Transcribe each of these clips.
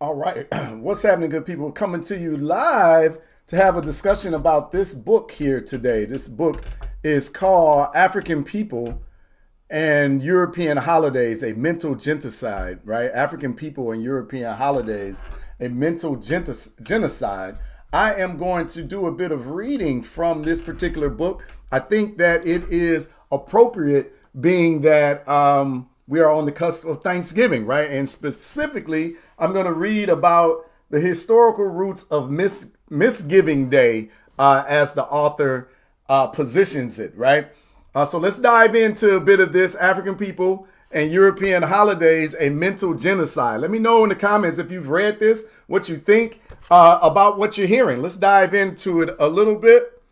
All right. What's happening, good people? Coming to you live to have a discussion about this book here today. This book is called African People and European Holidays, a Mental Genocide, right? African People and European Holidays, a Mental Genocide. I am going to do a bit of reading from this particular book. I think that it is appropriate being that we are on the cusp of Thanksgiving, right? And specifically, I'm going to read about the historical roots of Misgiving Day as the author positions it, right? So let's dive into a bit of this African People and European Holidays, a Mental Genocide. Let me know in the comments if you've read this, what you think about what you're hearing. Let's dive into it a little bit.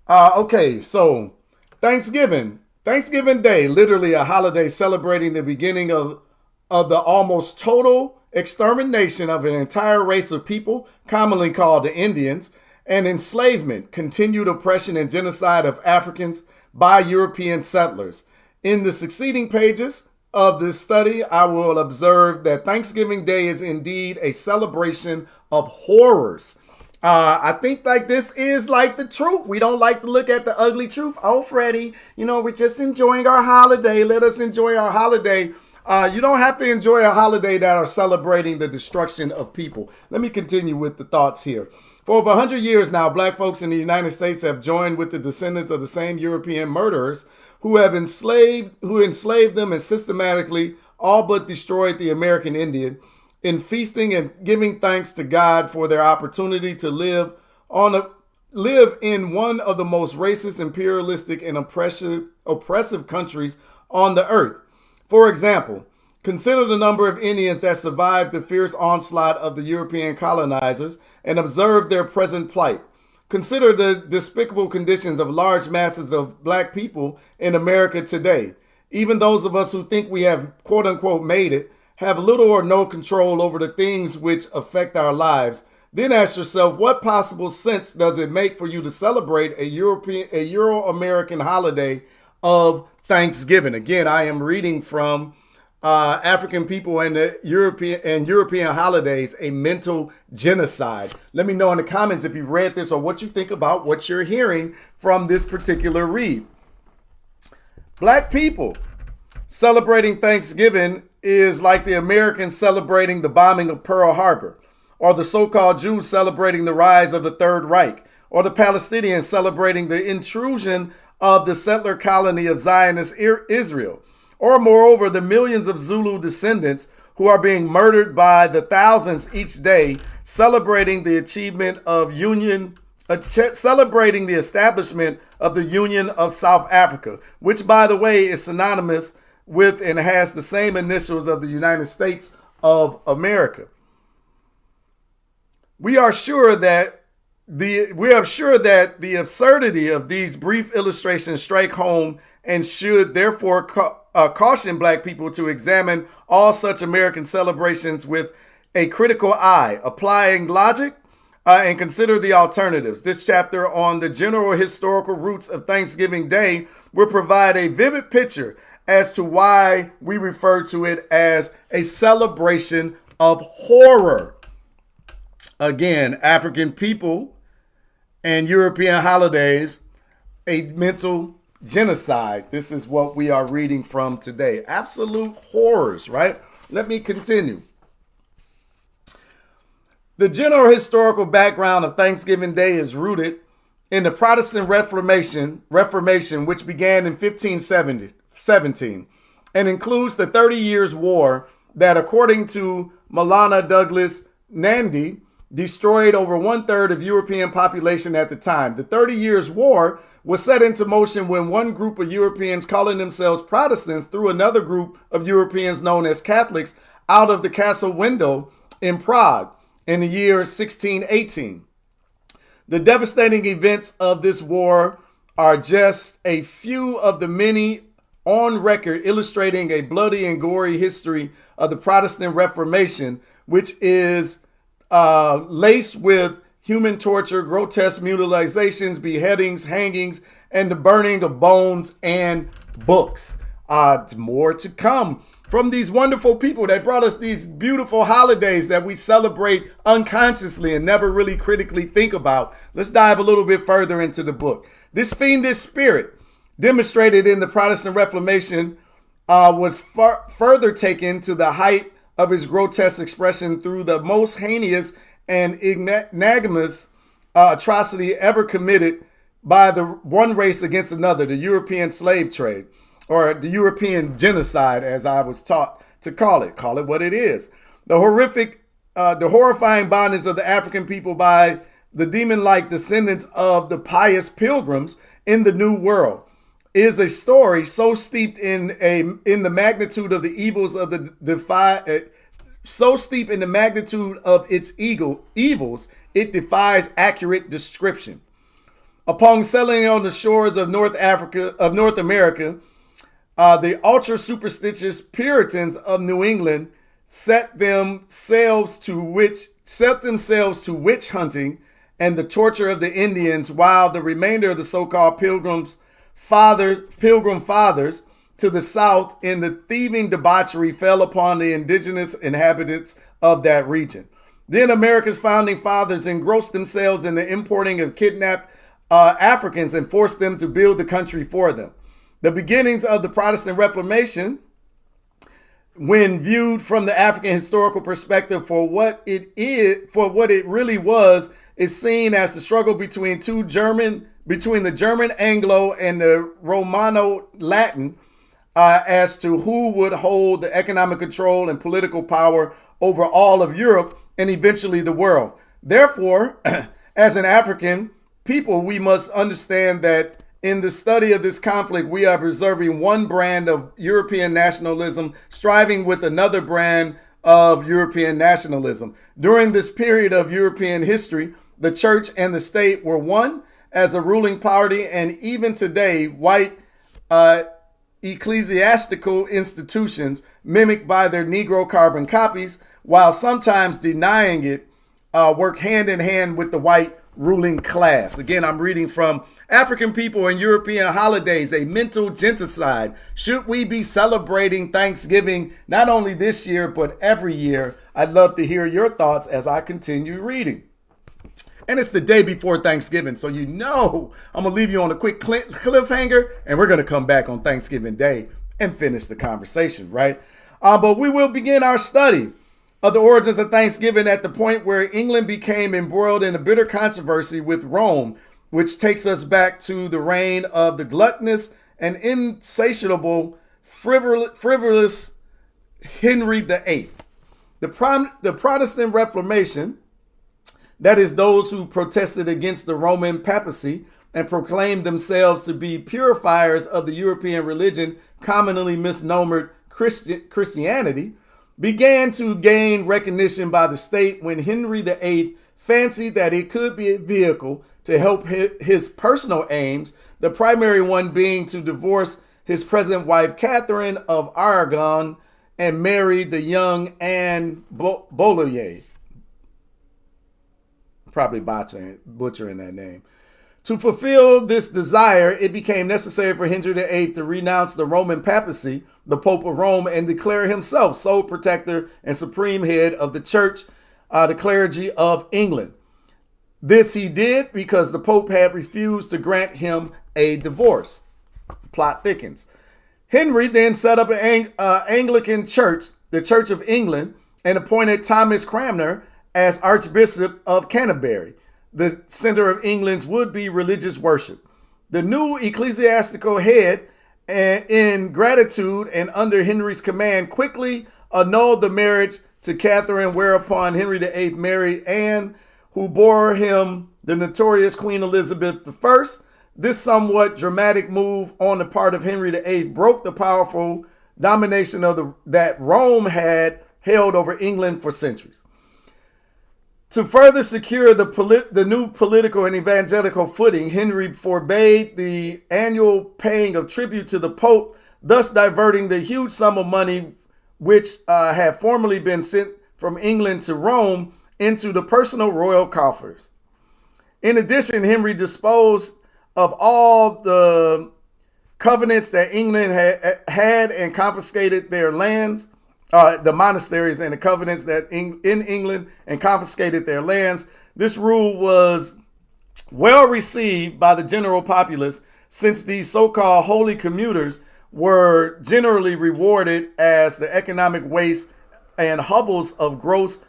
Okay, so Thanksgiving Day, literally a holiday celebrating the beginning of the almost total extermination of an entire race of people, commonly called the Indians, and enslavement, continued oppression and genocide of Africans by European settlers. In the succeeding pages of this study, I will observe that Thanksgiving Day is indeed a celebration of horrors. I think like this is like the truth. We don't like to look at the ugly truth. Oh, Freddie, we're just enjoying our holiday. Let us enjoy our holiday. You don't have to enjoy a holiday that are celebrating the destruction of people. Let me continue with the thoughts here. For over 100 years now, black folks in the United States have joined with the descendants of the same European murderers who enslaved them and systematically all but destroyed the American Indian in feasting and giving thanks to God for their opportunity to live in one of the most racist, imperialistic, and oppressive countries on the earth. For example, consider the number of Indians that survived the fierce onslaught of the European colonizers and observe their present plight. Consider the despicable conditions of large masses of black people in America today. Even those of us who think we have quote unquote made it have little or no control over the things which affect our lives. Then ask yourself, what possible sense does it make for you to celebrate a Euro-American holiday of Thanksgiving? Again, I am reading from African People and the European Holidays, a Mental Genocide. Let me know in the comments if you've read this or what you think about what you're hearing from this particular read. Black people celebrating Thanksgiving is like the Americans celebrating the bombing of Pearl Harbor, or the so-called Jews celebrating the rise of the Third Reich, or the Palestinians celebrating the intrusion of the settler colony of Zionist Israel, or moreover, the millions of Zulu descendants who are being murdered by the thousands each day, celebrating the celebrating the establishment of the Union of South Africa, which, by the way, is synonymous with and has the same initials of the United States of America. We are sure that the absurdity of these brief illustrations strike home and should therefore caution black people to examine all such American celebrations with a critical eye, applying logic and consider the alternatives. This chapter on the general historical roots of Thanksgiving Day will provide a vivid picture as to why we refer to it as a celebration of horror. Again, African People and European Holidays, a Mental Genocide. This is what we are reading from today. Absolute horrors, right? Let me continue. The general historical background of Thanksgiving Day is rooted in the Protestant Reformation, which began in 1517 and includes the 30 Years' War that, according to Maulana Douglas Nandi, destroyed over 1/3 of European population at the time. The 30 Years' War was set into motion when one group of Europeans calling themselves Protestants threw another group of Europeans known as Catholics out of the castle window in Prague in the year 1618. The devastating events of this war are just a few of the many on record illustrating a bloody and gory history of the Protestant Reformation, which is laced with human torture, grotesque mutilations, beheadings, hangings, and the burning of bones and books. More to come from these wonderful people that brought us these beautiful holidays that we celebrate unconsciously and never really critically think about. Let's dive a little bit further into the book. This fiendish spirit demonstrated in the Protestant Reformation was further taken to the height of its grotesque expression through the most heinous and ignominious atrocity ever committed by the one race against another, the European slave trade, or the European genocide, as I was taught to call it. Call it what it is. The horrifying bondage of the African people by the demon-like descendants of the pious pilgrims in the New World is a story so steeped in the magnitude of the evils of its evils, it defies accurate description. Upon settling on the shores of North America, the ultra superstitious Puritans of New England set themselves to witch hunting and the torture of the Indians, while the remainder of the so-called Pilgrim Fathers to the south in the thieving debauchery fell upon the indigenous inhabitants of that region. Then America's founding fathers engrossed themselves in the importing of kidnapped Africans and forced them to build the country for them. The beginnings of the Protestant Reformation, when viewed from the African historical perspective for what it really was, is seen as the struggle between the German Anglo and the Romano Latin as to who would hold the economic control and political power over all of Europe and eventually the world. Therefore, as an African people, we must understand that in the study of this conflict, we are preserving one brand of European nationalism, striving with another brand of European nationalism. During this period of European history, the church and the state were one as a ruling party, and even today, white ecclesiastical institutions, mimicked by their Negro carbon copies, while sometimes denying it, work hand in hand with the white ruling class. Again, I'm reading from African People and European Holidays, a Mental Genocide. Should we be celebrating Thanksgiving not only this year, but every year? I'd love to hear your thoughts as I continue reading. And it's the day before Thanksgiving, so I'm going to leave you on a quick cliffhanger, and we're going to come back on Thanksgiving Day and finish the conversation, right? But we will begin our study of the origins of Thanksgiving at the point where England became embroiled in a bitter controversy with Rome, which takes us back to the reign of the gluttonous and insatiable, frivolous Henry VIII. The Protestant Reformation, that is, those who protested against the Roman papacy and proclaimed themselves to be purifiers of the European religion, commonly misnomered Christianity, began to gain recognition by the state when Henry VIII fancied that it could be a vehicle to help his personal aims, the primary one being to divorce his present wife Catherine of Aragon and marry the young Anne Boleyn. Probably butchering that name. To fulfill this desire, it became necessary for Henry VIII to renounce the Roman papacy, the Pope of Rome, and declare himself sole protector and supreme head of the church, the clergy of England. This he did because the Pope had refused to grant him a divorce. Plot thickens. Henry then set up an Anglican church, the Church of England, and appointed Thomas Cranmer as Archbishop of Canterbury, the center of England's would-be religious worship. The new ecclesiastical head, in gratitude and under Henry's command, quickly annulled the marriage to Catherine, whereupon Henry VIII married Anne, who bore him the notorious Queen Elizabeth I. This somewhat dramatic move on the part of Henry VIII broke the powerful domination that Rome had held over England for centuries. To further secure the new political and evangelical footing, Henry forbade the annual paying of tribute to the Pope, thus diverting the huge sum of money which had formerly been sent from England to Rome into the personal royal coffers. In addition, Henry disposed of all the covenants that England had and confiscated their lands, the monasteries and the covenants that in England and confiscated their lands. This rule was well received by the general populace, since these so-called holy commuters were generally rewarded as the economic waste and hovels of gross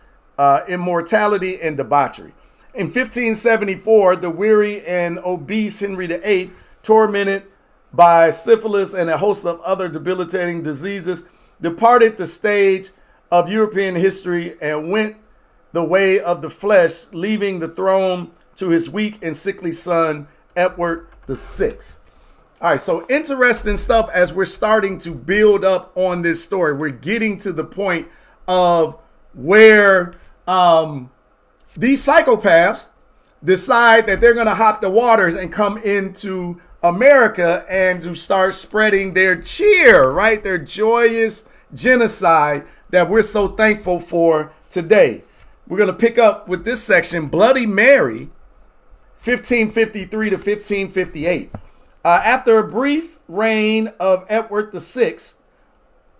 immorality and debauchery. In 1574, the weary and obese Henry VIII, tormented by syphilis and a host of other debilitating diseases, departed the stage of European history and went the way of the flesh, leaving the throne to his weak and sickly son, Edward VI. All right, so interesting stuff as we're starting to build up on this story. We're getting to the point of where these psychopaths decide that they're going to hop the waters and come into America and to start spreading their cheer, right? Their joyous genocide that we're so thankful for today. We're going to pick up with this section, Bloody Mary, 1553 to 1558. After a brief reign of Edward VI,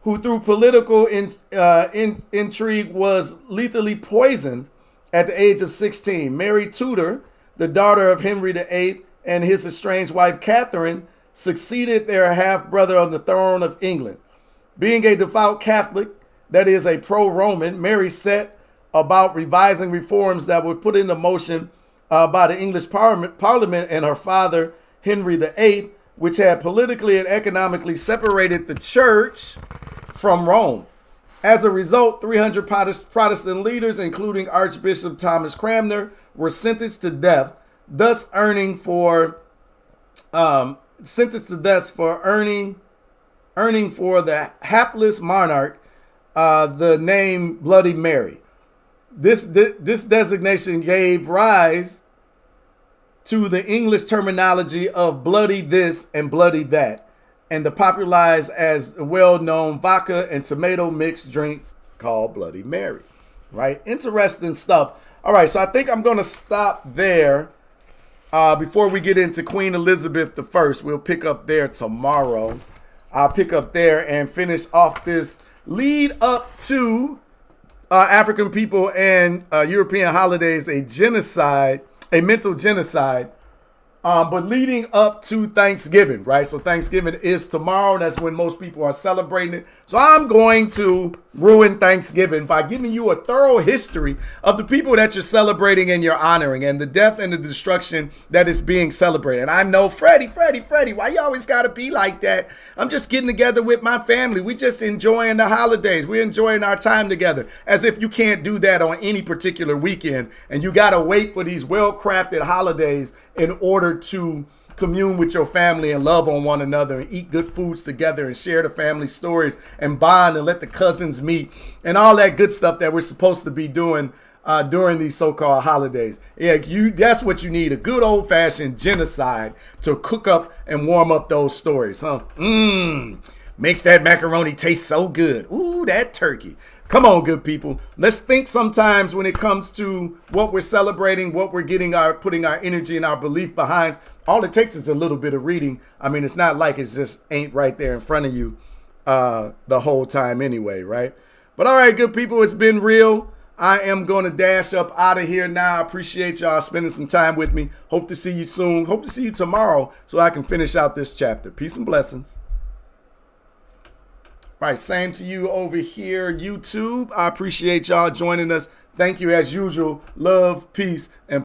who through political intrigue was lethally poisoned at the age of 16, Mary Tudor, the daughter of Henry VIII, and his estranged wife Catherine, succeeded their half-brother on the throne of England. Being a devout Catholic, that is a pro-Roman, Mary set about revising reforms that were put into motion by the English Parliament and her father, Henry VIII, which had politically and economically separated the church from Rome. As a result, 300 Protestant leaders, including Archbishop Thomas Cranmer, were sentenced to death, thus earning for the hapless monarch the name Bloody Mary. This designation gave rise to the English terminology of bloody this and bloody that, and the popularized as well-known vodka and tomato mixed drink called Bloody Mary. Right? Interesting stuff. All right, so I think I'm going to stop there before we get into Queen Elizabeth I. We'll pick up there tomorrow. I'll pick up there and finish off this lead up to African people and European holidays, a mental genocide, but leading up to Thanksgiving, right? So Thanksgiving is tomorrow. That's when most people are celebrating it. So I'm going to ruin Thanksgiving by giving you a thorough history of the people that you're celebrating and you're honoring, and the death and the destruction that is being celebrated. And I know, Freddie, why you always got to be like that? I'm just getting together with my family. We just enjoying the holidays. We're enjoying our time together. As if you can't do that on any particular weekend, and you got to wait for these well-crafted holidays in order to commune with your family and love on one another and eat good foods together and share the family stories and bond and let the cousins meet and all that good stuff that we're supposed to be doing during these so-called holidays. Yeah, that's what you need, a good old-fashioned genocide to cook up and warm up those stories, huh? Makes that macaroni taste so good. Ooh, that turkey. Come on, good people. Let's think sometimes when it comes to what we're celebrating, what we're putting our energy and our belief behind. All it takes is a little bit of reading. I mean, it's not like it just ain't right there in front of you the whole time anyway, right? But all right, good people, it's been real. I am going to dash up out of here now. I appreciate y'all spending some time with me. Hope to see you soon. Hope to see you tomorrow so I can finish out this chapter. Peace and blessings. Right, same to you over here, YouTube. I appreciate y'all joining us. Thank you as usual. Love, peace, and